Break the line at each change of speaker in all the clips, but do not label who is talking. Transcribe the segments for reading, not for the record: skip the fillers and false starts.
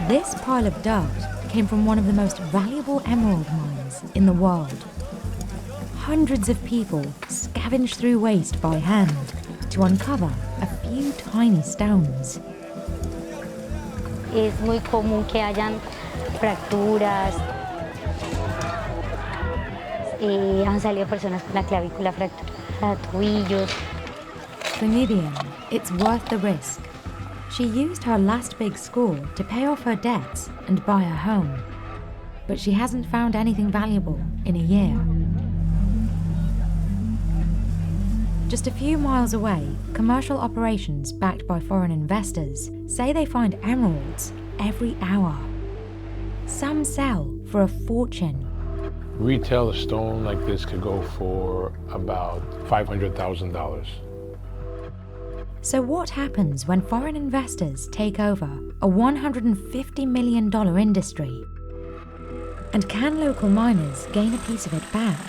This pile of dirt came from one of the most valuable emerald mines in the world. Hundreds of people scavenged through waste by hand to uncover a few tiny stones.
Es muy común que hayan fracturas. Han salido personas con la clavícula fracturada, tobillos.
For Nidian, it's worth the risk. She used her last big score to pay off her debts and buy a home. But she hasn't found anything valuable in a year. Just a few miles away, commercial operations backed by foreign investors say they find emeralds every hour. Some sell for a fortune.
Retail a stone like this could go for about $500,000.
So what happens when foreign investors take over a $150 million industry? And can local miners gain a piece of it back?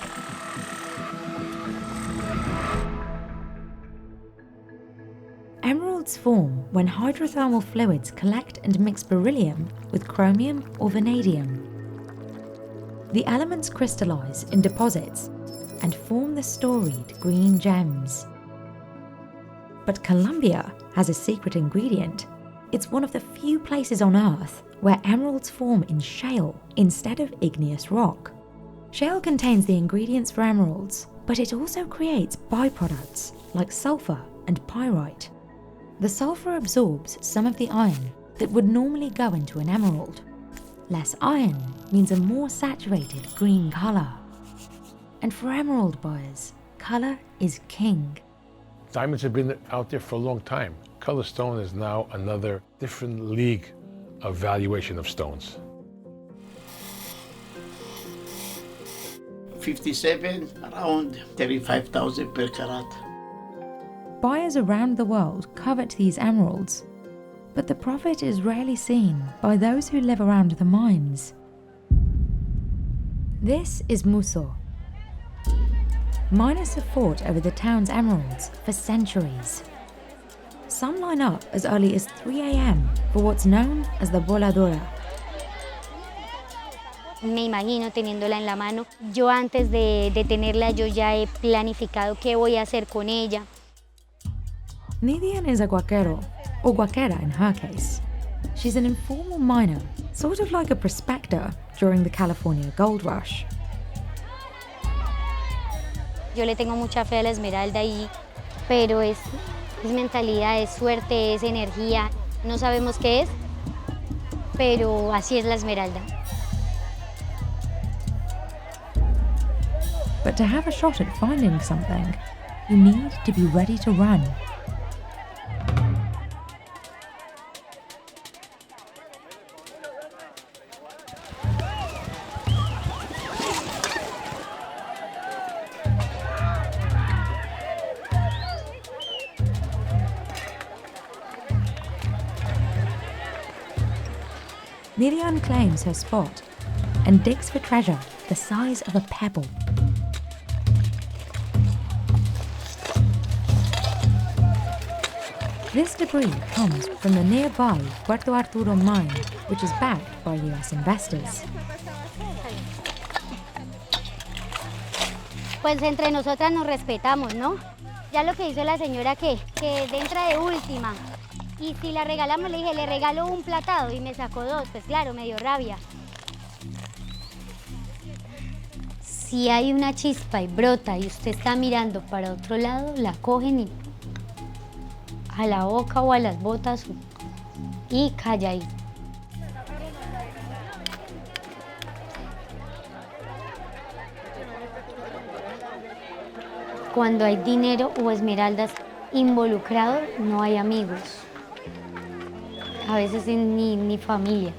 Emeralds form when hydrothermal fluids collect and mix beryllium with chromium or vanadium. The elements crystallize in deposits and form the storied green gems. But Colombia has a secret ingredient. It's one of the few places on Earth where emeralds form in shale instead of igneous rock. Shale contains the ingredients for emeralds, but it also creates byproducts like sulfur and pyrite. The sulfur absorbs some of the iron that would normally go into an emerald. Less iron means a more saturated green color. And for emerald buyers, color is king.
Diamonds have been out there for a long time. Color stone is now another different league of valuation of stones.
57, around 35,000 per carat.
Buyers around the world covet these emeralds, but the profit is rarely seen by those who live around the mines. This is Muzo. Miners have fought over the town's emeralds for centuries. Some line up as early as 3 a.m. for what's known as the Voladora.
Me imagino teniéndola en la mano. Yo antes de tenerla, yo ya he planificado qué voy a hacer con ella.
Nidian is a guaquero, or guaquera in her case. She's an informal miner, sort of like a prospector during the California gold rush.
Yo le tengo mucha fe a la esmeralda, pero es mentalidad, es suerte, es energía. No sabemos qué es, pero así es la esmeralda.
But to have a shot at finding something, you need to be ready to run. Nidian claims her spot and digs for treasure the size of a pebble. This debris comes from the nearby Puerto Arturo mine, which is backed by US investors.
Pues entre nosotras nos respetamos, ¿no? Ya lo que hizo la señora que entra de última. Y si la regalamos, le dije, le regalo un platado y me sacó 2, pues claro, me dio rabia. Si hay una chispa y brota y usted está mirando para otro lado, la cogen y a la boca o a las botas y calla ahí. Cuando hay dinero o esmeraldas involucrados, no hay amigos. A veces ni familia.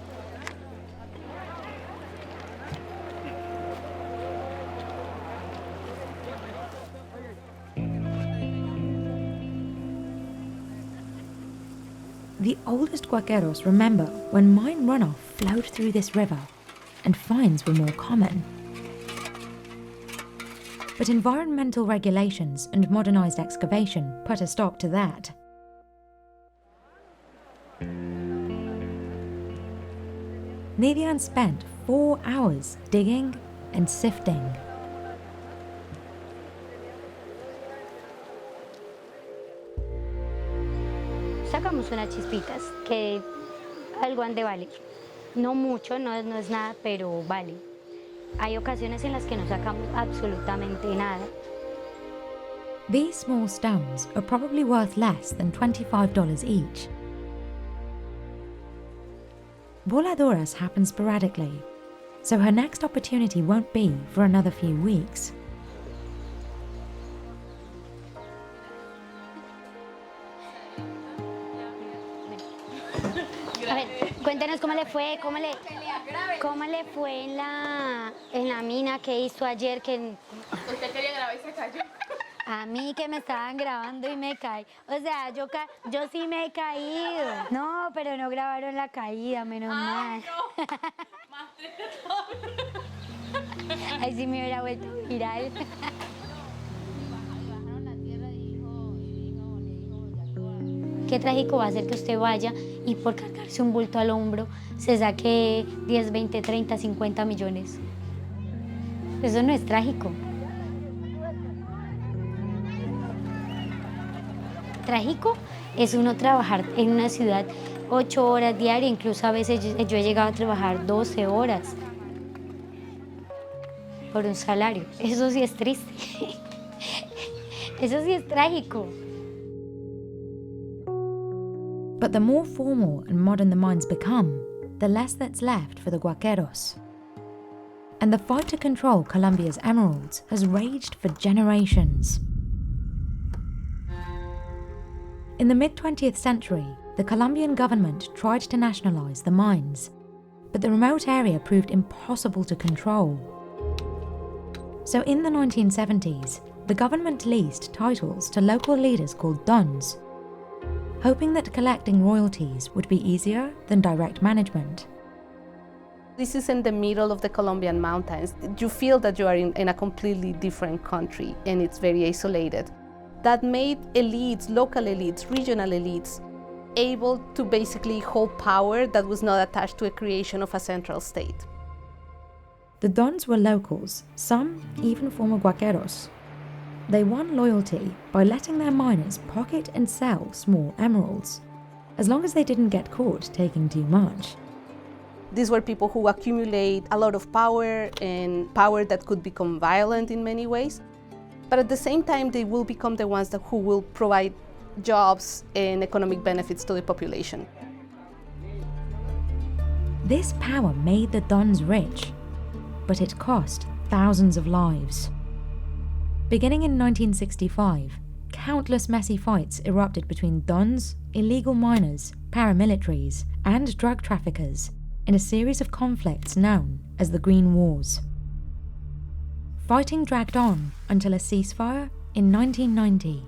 The oldest guaqueros remember when mine runoff flowed through this river and fines were more common. But environmental regulations and modernized excavation put a stop to that. Nidian spent 4 hours digging and sifting.
Sacamos unas chispitas que algo han de valer. No mucho, no es nada, pero vale. Hay ocasiones en las que no sacamos absolutamente nada.
These small stones are probably worth less than $25 each. Voladoras happen sporadically, so her next opportunity won't be for another few weeks.
A ver, cuéntenos cómo le fue, cómo le fue en la mina que hizo ayer que...
Usted quería grabar y se cayó.
A mí que me estaban grabando y me caí. O sea, yo sí me he caído. No, pero no grabaron la caída, menos mal.
No. Más de
Ahí sí me hubiera vuelto viral. Qué trágico va a ser que usted vaya y por cargarse un bulto al hombro se saque 10, 20, 30, 50 millones. Eso no es trágico. Trágico es uno trabajar en una ciudad 8 horas diarias, incluso a veces yo he llegado a trabajar 12 horas por un salario. Eso sí es triste. Eso sí es trágico.
But the more formal and modern the mines become, the less that's left for the Guaqueros. And the fight to control Colombia's emeralds has raged for generations. In the mid-20th century, the Colombian government tried to nationalize the mines, but the remote area proved impossible to control. So in the 1970s, the government leased titles to local leaders called dons, hoping that collecting royalties would be easier than direct management.
This is in the middle of the Colombian mountains. You feel that you are in a completely different country and it's very isolated. That made elites, local elites, regional elites, able to basically hold power that was not attached to a creation of a central state.
The dons were locals, some even former Guaqueros. They won loyalty by letting their miners pocket and sell small emeralds, as long as they didn't get caught taking too much.
These were people who accumulate a lot of power and power that could become violent in many ways. But at the same time, they will become the ones who will provide jobs and economic benefits to the population.
This power made the dons rich, but it cost thousands of lives. Beginning in 1965, countless messy fights erupted between dons, illegal miners, paramilitaries, and drug traffickers in a series of conflicts known as the Green Wars. Fighting dragged on until a ceasefire in 1990.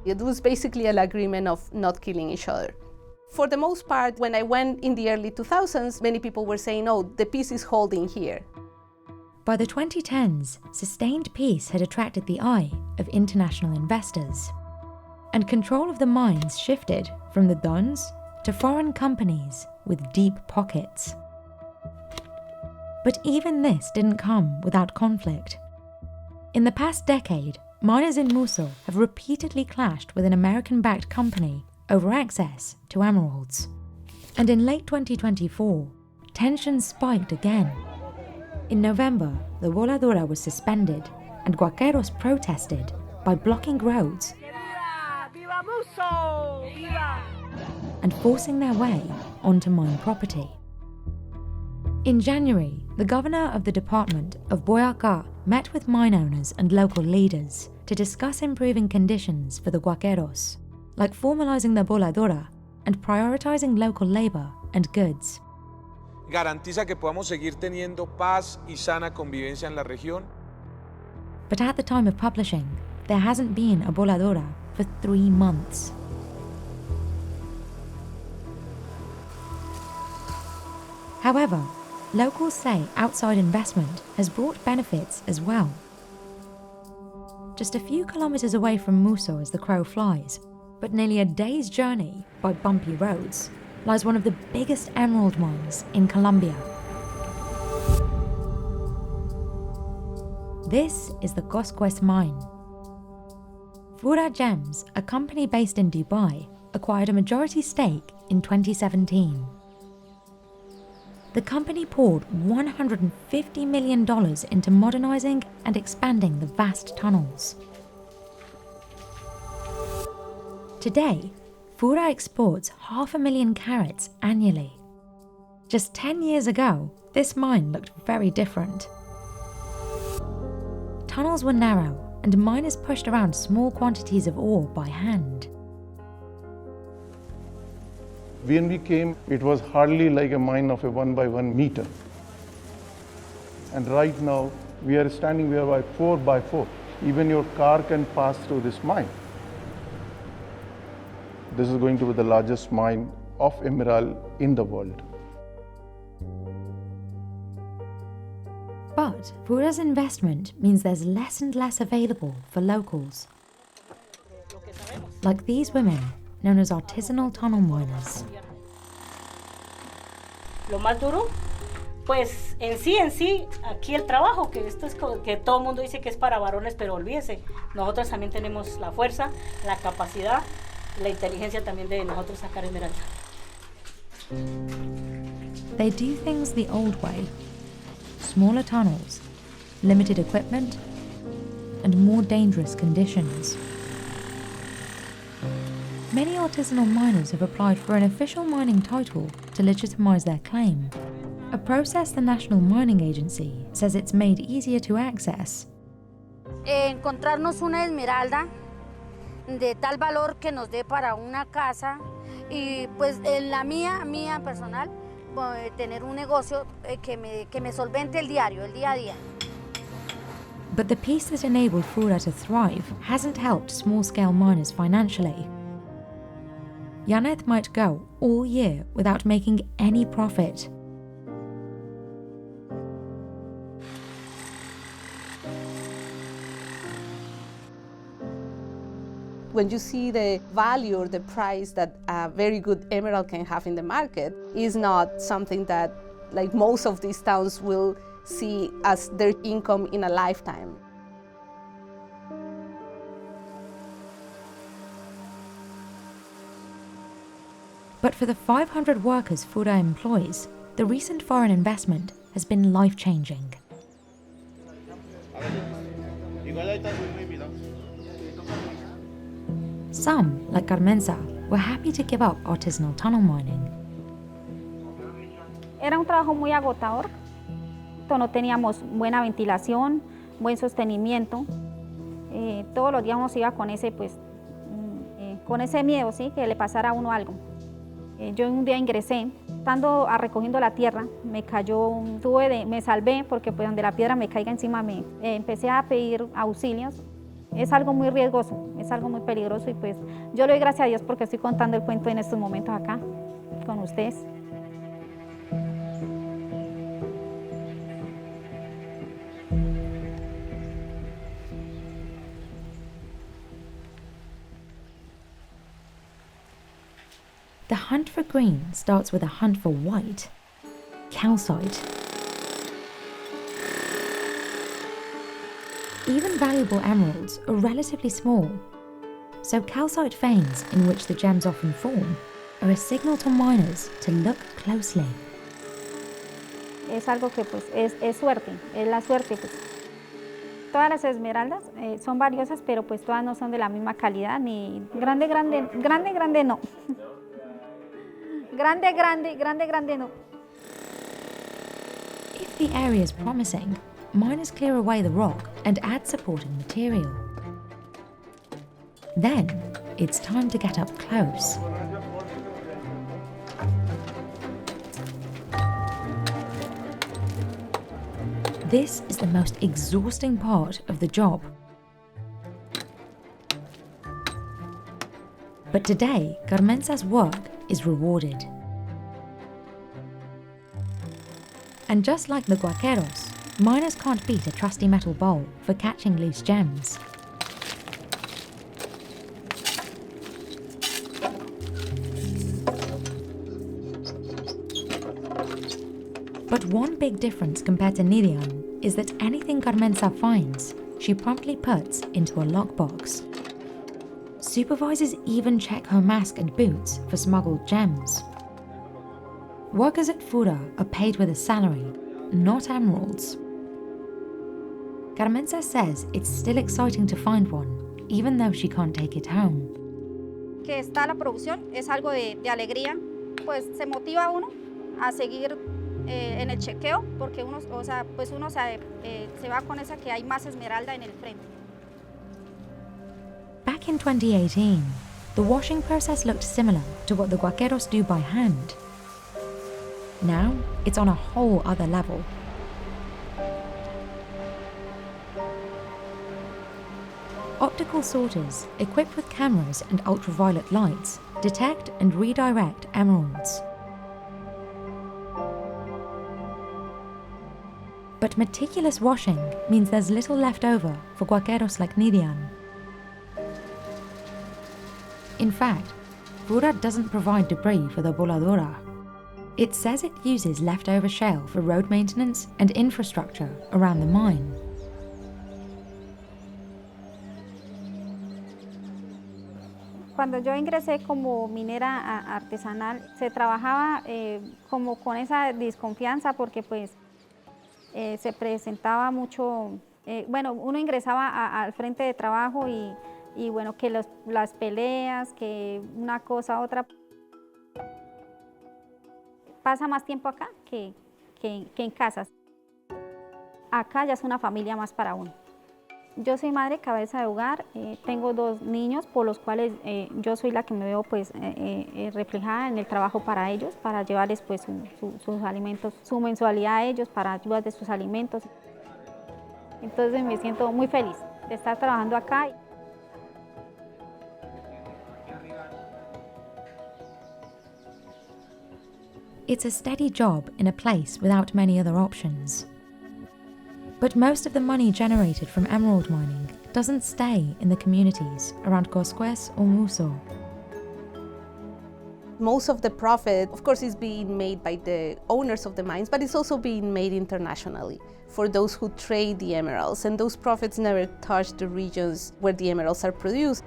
It was basically an agreement of not killing each other. For the most part, when I went in the early 2000s, many people were saying, oh, the peace is holding here.
By the 2010s, sustained peace had attracted the eye of international investors, and control of the mines shifted from the dons to foreign companies with deep pockets. But even this didn't come without conflict. In the past decade, miners in Muzo have repeatedly clashed with an American-backed company over access to emeralds. And in late 2024, tensions spiked again. In November, the Voladora was suspended and Guaqueros protested by blocking roads
¡Viva Muzo! ¡Viva!
and forcing their way onto mine property. In January, the governor of the Department of Boyacá met with mine owners and local leaders to discuss improving conditions for the Guaqueros, like formalizing the Voladora and prioritizing local labor and goods.
Garantiza que podamos seguir teniendo paz y sana convivencia en la región.
But at the time of publishing, there hasn't been a Voladora for 3 months. However, locals say outside investment has brought benefits as well. Just a few kilometers away from Muzo as the crow flies, but nearly a day's journey by bumpy roads, lies one of the biggest emerald mines in Colombia. This is the Cosquez mine. Fura Gems, a company based in Dubai, acquired a majority stake in 2017. The company poured $150 million into modernizing and expanding the vast tunnels. Today, Fura exports 500,000 carats annually. Just 10 years ago, this mine looked very different. Tunnels were narrow, and miners pushed around small quantities of ore by hand.
When we came, it was hardly like a mine of a 1 by 1 meter. And right now, we are standing here by 4 by 4. Even your car can pass through this mine. This is going to be the largest mine of emerald in the world.
But Fura's investment means there's less and less available for locals. Like these women, known as artisanal tunnel miners.
Lo más duro, pues en sí, aquí el trabajo, que esto es que todo el mundo dice que es para varones, pero olvídese, nosotros también tenemos la fuerza, la capacidad, la inteligencia también de nosotros sacar esmeralda.
They do things the old way. Smaller tunnels, limited equipment, and more dangerous conditions. Many artisanal miners have applied for an official mining title to legitimize their claim, a process the National Mining Agency says it's made easier to access.
Encontrarnos una esmeralda de tal valor que nos dé para una casa y pues en la mía personal, tener un negocio que me solvente el día a día.
But the piece that enabled Fura to thrive hasn't helped small-scale miners financially. Yaneth might go all year without making any profit.
When you see the value or the price that a very good emerald can have in the market, is not something that like most of these towns will see as their income in a lifetime.
But for the 500 workers Fura employs, the recent foreign investment has been life-changing. Some, like Carmenza, were happy to give up artisanal tunnel mining.
Era un trabajo muy agotador. No teníamos buena ventilación, buen sostenimiento. Todos los días uno se iba con ese, con ese miedo, ¿sí? Que le pasara a uno algo. Yo un día ingresé, estando recogiendo la tierra, me cayó, me salvé porque pues donde la piedra me caiga encima empecé a pedir auxilios. Es algo muy riesgoso, es algo muy peligroso y pues yo le doy gracias a Dios porque estoy contando el cuento en estos momentos acá con ustedes.
The hunt for green starts with a hunt for white, calcite. Even valuable emeralds are relatively small, so calcite veins in which the gems often form are a signal to miners to look closely.
Es algo que pues es suerte, es la suerte pues. Todas las esmeraldas son valiosas, pero pues todas no son de la misma calidad, ni grande no. Grande no.
If the area is promising, miners clear away the rock and add supporting material. Then, it's time to get up close. This is the most exhausting part of the job. But today, Carmenza's work is rewarded. And just like the Guaqueros, miners can't beat a trusty metal bowl for catching loose gems. But one big difference compared to Nidian is that anything Carmenza finds, she promptly puts into a lockbox. Supervisors even check her mask and boots for smuggled gems. Workers at Fura are paid with a salary, not emeralds. Carmenza says it's still exciting to find one, even though she can't take it home.
Que está la producción es algo de alegría, pues se motiva a uno a seguir en el chequeo, porque uno, o sea, pues uno se va con esa que hay más esmeralda en el frente.
Back in 2018, the washing process looked similar to what the Guaqueros do by hand. Now, it's on a whole other level. Optical sorters, equipped with cameras and ultraviolet lights, detect and redirect emeralds. But meticulous washing means there's little left over for Guaqueros like Nidian. In fact, Fura doesn't provide debris for the Voladora. It says it uses leftover shale for road maintenance and infrastructure around the mine.
Cuando yo ingresé como minera artesanal, se trabajaba como con esa desconfianza porque pues se presentaba mucho, bueno, uno ingresaba al frente de trabajo y bueno, que las peleas, que una cosa, otra. Pasa más tiempo acá que en casas. Acá ya es una familia más para uno. Yo soy madre cabeza de hogar, tengo 2 niños por los cuales yo soy la que me veo pues reflejada en el trabajo para ellos, para llevarles pues sus alimentos, su mensualidad a ellos, para ayudas de sus alimentos. Entonces me siento muy feliz de estar trabajando acá.
It's a steady job in a place without many other options. But most of the money generated from emerald mining doesn't stay in the communities around Cosquez or Muzo.
Most of the profit, of course, is being made by the owners of the mines, but it's also being made internationally for those who trade the emeralds, and those profits never touch the regions where the emeralds are produced.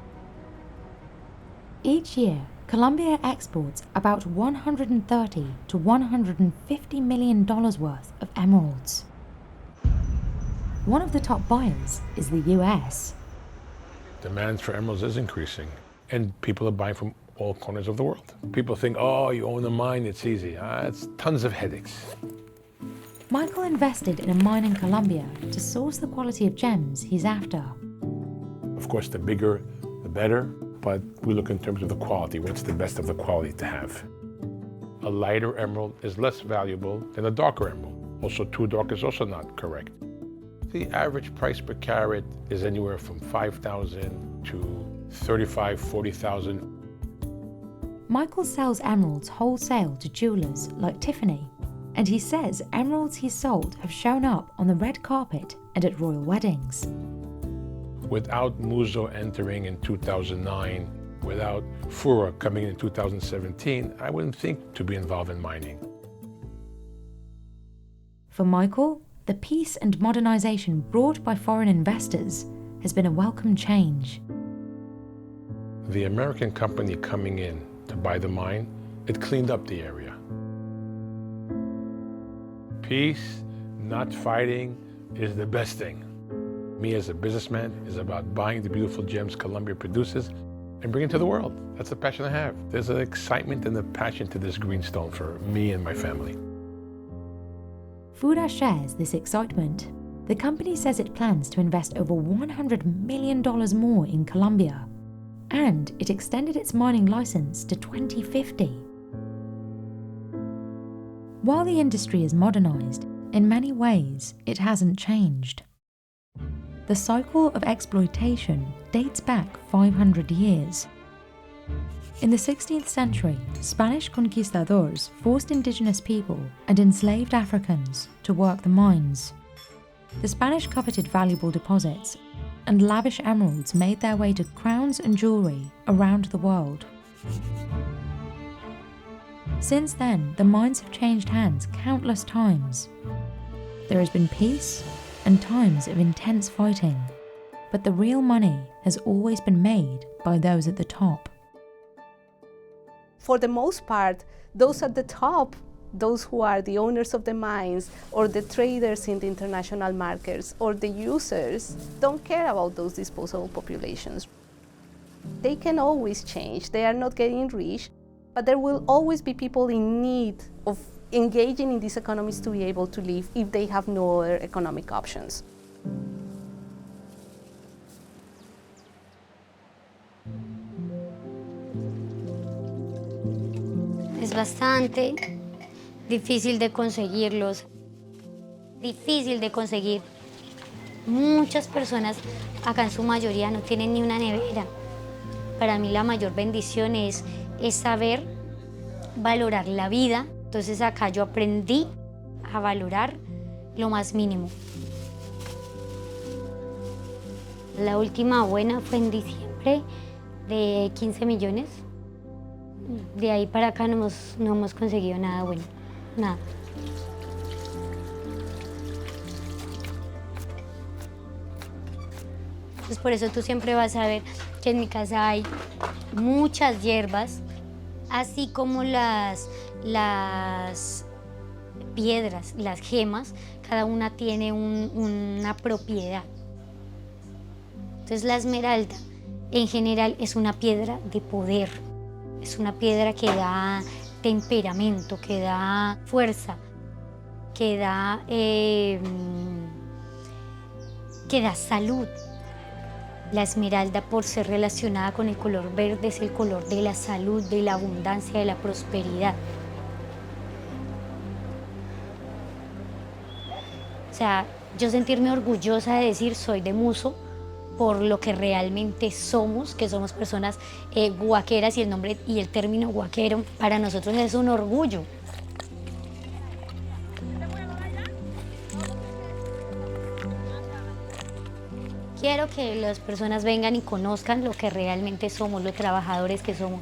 Each year, Colombia exports about $130 to $150 million worth of emeralds. One of the top buyers is the US.
Demand for emeralds is increasing, and people are buying from all corners of the world. People think, oh, you own a mine, it's easy. It's tons of headaches.
Michael invested in a mine in Colombia to source the quality of gems he's after.
Of course, the bigger, the better, but we look in terms of the quality. What's the best of the quality to have? A lighter emerald is less valuable than a darker emerald. Also, too dark is also not correct. The average price per carat is anywhere from $5,000 to $35,000, $40,000.
Michael sells emeralds wholesale to jewelers like Tiffany, and he says emeralds he's sold have shown up on the red carpet and at royal weddings.
Without Muzo entering in 2009, without Fura coming in 2017, I wouldn't think to be involved in mining.
For Michael, the peace and modernization brought by foreign investors has been a welcome change.
The American company coming in to buy the mine, it cleaned up the area. Peace, not fighting, is the best thing. Me as a businessman is about buying the beautiful gems Colombia produces and bringing to the world. That's the passion I have. There's an excitement and a passion to this greenstone for me and my family.
Fura shares this excitement. The company says it plans to invest over $100 million more in Colombia, and it extended its mining license to 2050. While the industry is modernized, in many ways it hasn't changed. The cycle of exploitation dates back 500 years. In the 16th century, Spanish conquistadors forced indigenous people and enslaved Africans to work the mines. The Spanish coveted valuable deposits, and lavish emeralds made their way to crowns and jewellery around the world. Since then, the mines have changed hands countless times. There has been peace and times of intense fighting, but the real money has always been made by those at the top.
For the most part, those at the top, those who are the owners of the mines or the traders in the international markets or the users, don't care about those disposable populations. They can always change. They are not getting rich, but there will always be people in need of engaging in these economies to be able to live if they have no other economic options.
Es bastante difícil de conseguirlos, difícil de conseguir. Muchas personas, acá en su mayoría, no tienen ni una nevera. Para mí la mayor bendición es saber valorar la vida. Entonces acá yo aprendí a valorar lo más mínimo. La última buena fue en diciembre de 15 millones. De ahí para acá no hemos conseguido nada bueno, nada. Pues por eso tú siempre vas a ver que en mi casa hay muchas hierbas, así como las piedras, las gemas, cada una tiene una propiedad. Entonces la esmeralda en general es una piedra de poder, es una piedra que da temperamento, que da fuerza, que da salud. La esmeralda, por ser relacionada con el color verde, es el color de la salud, de la abundancia, de la prosperidad. O sea, yo sentirme orgullosa de decir soy de Muzo por lo que realmente somos, que somos personas guaqueras, y el nombre y el término guaquero para nosotros es un orgullo. Quiero que las personas vengan y conozcan lo que realmente somos, los trabajadores que somos.